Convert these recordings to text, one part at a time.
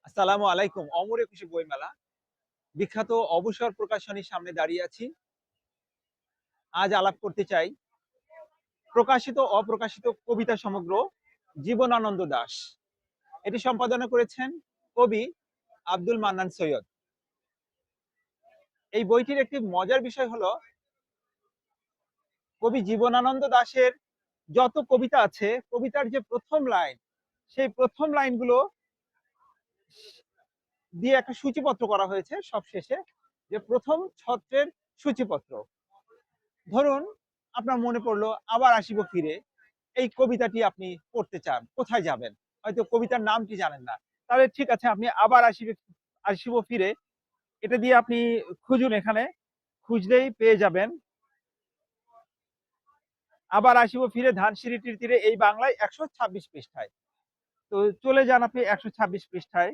আসসালামু আলাইকুম। অমর একুশে বইমেলা বিখ্যাত অবসর প্রকাশনীর সামনে দাঁড়িয়ে আছি। আজ আলাপ করতে চাই প্রকাশিত অপ্রকাশিত কবিতা সমগ্র জীবনানন্দ দাশ। এটি সম্পাদনা করেছেন কবি আব্দুল মান্নান সৈয়দ। এই বইটির একটি মজার বিষয় হলো কবি জীবনানন্দ দাশের যত কবিতা আছে, কবিতার যে প্রথম লাইন, সেই প্রথম লাইনগুলো দিয়ে একটা সূচিপত্র করা হয়েছে সবশেষে, যে প্রথম ছত্রের সূচিপত্র। ধরুন আপনার মনে পড়লো আবার আসিব ফিরে, এই কবিতাটি আপনি পড়তে চান, কোথায় যাবেন? হয়তো কবিতার নামটি জানেন না। তাহলে ঠিক আছে, আপনি আবার আসিব ফিরে এটা দিয়ে আপনি খুঁজুন, এখানে খুঁজলেই পেয়ে যাবেন। আবার আসিব ফিরে ধানসিঁড়িটির তীরে, এই বাংলায় 126 পৃষ্ঠায়। তো চলে যান আপনি 126 পৃষ্ঠায়,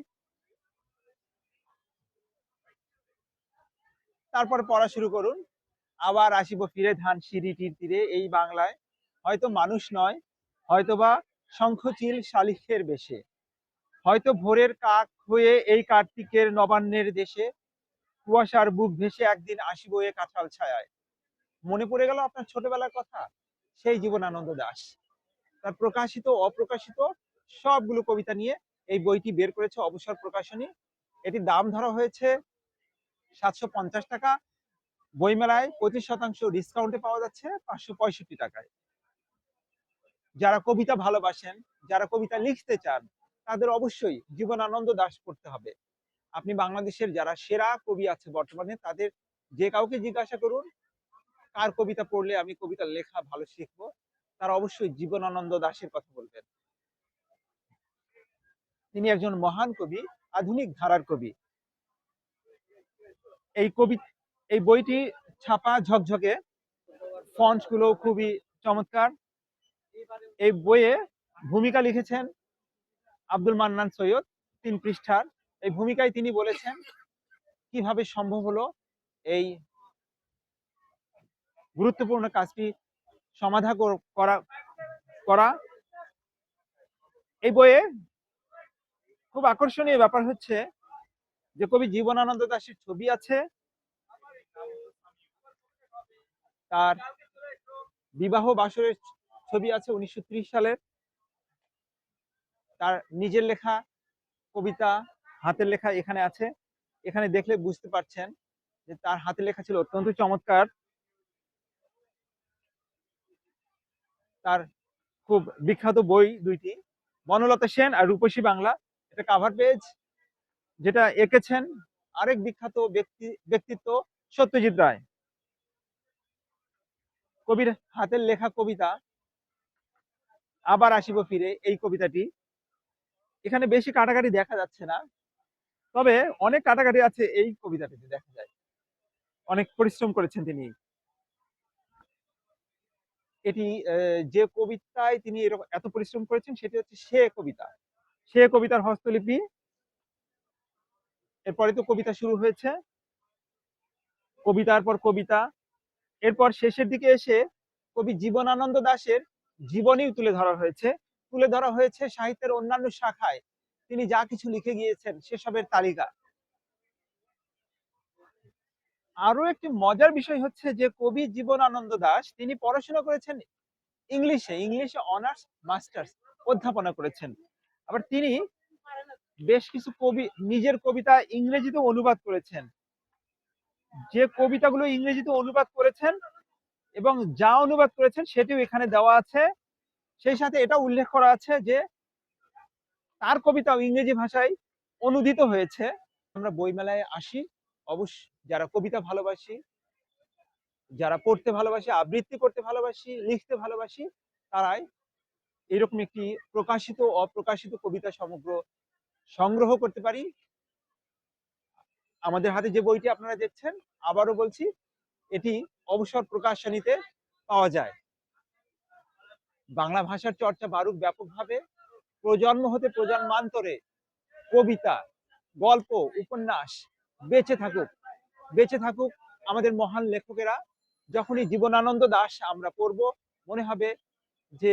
তারপরে পড়া শুরু করুন। আবার আসিব ফিরে ধানসিঁড়িটির তীরে, এই বাংলায় হয়তো মানুষ নয়, হয়তোবা শঙ্খচিল শালিখের বেশে, হয়তো ভোরের কাক হয়ে এই কার্তিকের নবান্নের দেশে, কুয়াশার বুক ভেসে একদিন আসিব এ কাঁঠাল ছায়ায়। মনে পড়ে গেল আপনার ছোটবেলার কথা, সেই জীবনানন্দ দাশ। তার প্রকাশিত অপ্রকাশিত সবগুলো কবিতা নিয়ে এই বইটি বের করেছে অবসর প্রকাশনী। এটির দাম ধরা হয়েছে 750 টাকা। বইমেলায় 25% ডিসকাউন্টে পাওয়া যাচ্ছে 565 টাকায়। যারা কবিতা ভালোবাসেন, যারা কবিতা লিখতে চান, তাদের অবশ্যই জীবনানন্দ দাশ পড়তে হবে। আপনি বাংলাদেশের যারা সেরা কবি আছে বর্তমানে, তাদের যে কাউকে জিজ্ঞাসা করুন কার কবিতা পড়লে আমি কবিতা লেখা ভালো শিখবো, তারা অবশ্যই জীবনানন্দ দাশের কথা বলবেন। তিনি একজন মহান কবি, আধুনিক ধারার কবি। এই কবি এই বইটি ছাপা ঝকঝকে, ফন্ট গুলো খুবই চমৎকার। এই বইয়ে ভূমিকা লিখেছেন আব্দুল মান্নান সৈয়দ, 3 পৃষ্ঠার। এই ভূমিকায় তিনি বলেছেন কিভাবে সম্ভব হলো এই গুরুত্বপূর্ণ কাজটি সমাধা করা করা এই বইয়ে খুব আকর্ষণীয় ব্যাপার হচ্ছে যে কবি জীবনানন্দ দাশের ছবি আছে, তার বিবাহ বাসরের ছবি আছে 1930 সালের, তার নিজের লেখা কবিতা, হাতের লেখা এখানে আছে। এখানে দেখলে বুঝতে পারছেন যে তার হাতের লেখা ছিল অত্যন্ত চমৎকার। তার খুব বিখ্যাত বই দুইটি, বনলতা সেন আর রূপসী বাংলা। এটা কাভার পেজ, যেটা এঁকেছেন আরেক বিখ্যাত ব্যক্তিত্ব সত্যজিৎ রায়। কবির হাতের লেখা কবিতা আবার আসিব ফিরে, এই কবিতাটি এখানে বেশি কাটাকাটি দেখা যাচ্ছে না, তবে অনেক কাটাকাটি আছে এই কবিতাটিতে, দেখা যায় অনেক পরিশ্রম করেছেন তিনি। এটি যে কবিতায় তিনি এত পরিশ্রম করেছেন সেটি হচ্ছে সে কবিতা, সে কবিতার হস্তলিপি। এরপরে তো কবিতা শুরু হয়েছে, কবিতার পর কবিতা। এরপর শেষের দিকে এসে কবি জীবনানন্দ দাশের জীবনী তুলে ধরা হয়েছে সাহিত্যের অন্যান্য শাখায় তিনি যা কিছু লিখে গিয়েছেন সেসবের তালিকা। আরো একটি মজার বিষয় হচ্ছে যে কবি জীবনানন্দ দাশ তিনি পড়াশোনা করেছেন ইংলিশে অনার্স মাস্টার্স অধ্যাপনা করেছেন। আবার তিনি বেশ কিছু নিজের কবিতা ইংরেজিতে অনুবাদ করেছেন। যে কবিতাগুলো ইংরেজিতে অনুবাদ করেছেন এবং যা অনুবাদ করেছেন সেটিও এখানে দেওয়া আছে। সেই সাথে এটা উল্লেখ করা আছে যে তার কবিতাও ইংরেজি ভাষায় অনুদিত হয়েছে। আমরা বইমেলায় আসি অবশ্য যারা কবিতা ভালোবাসি, যারা পড়তে ভালোবাসি, আবৃত্তি করতে ভালোবাসি, লিখতে ভালোবাসি, তারাই এরকম একটি প্রকাশিত অপ্রকাশিত কবিতা সমগ্র সংগ্রহ করতে পারি। আমাদের হাতে যে বইটি আপনারা দেখছেন, আবারও বলছি, এটি অবসর প্রকাশনীতে পাওয়া যায়। বাংলা ভাষার চর্চা বাড়ুক ব্যাপকভাবে, প্রজন্ম হতে প্রজন্মান্তরে কবিতা, গল্প, উপন্যাস বেঁচে থাকুক আমাদের মহান লেখকেরা। যখনই জীবনানন্দ দাশ আমরা পড়ব, মনে হবে যে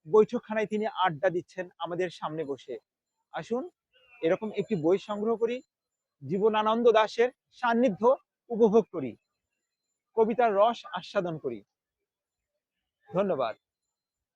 বৈঠকখানায় তিনি আড্ডা দিচ্ছেন আমাদের সামনে বসে। আসুন এরকম একটি বই সংগ্রহ করি, জীবনানন্দ দাশের সান্নিধ্য উপভোগ করি, কবিতার রস আস্বাদন করি। ধন্যবাদ।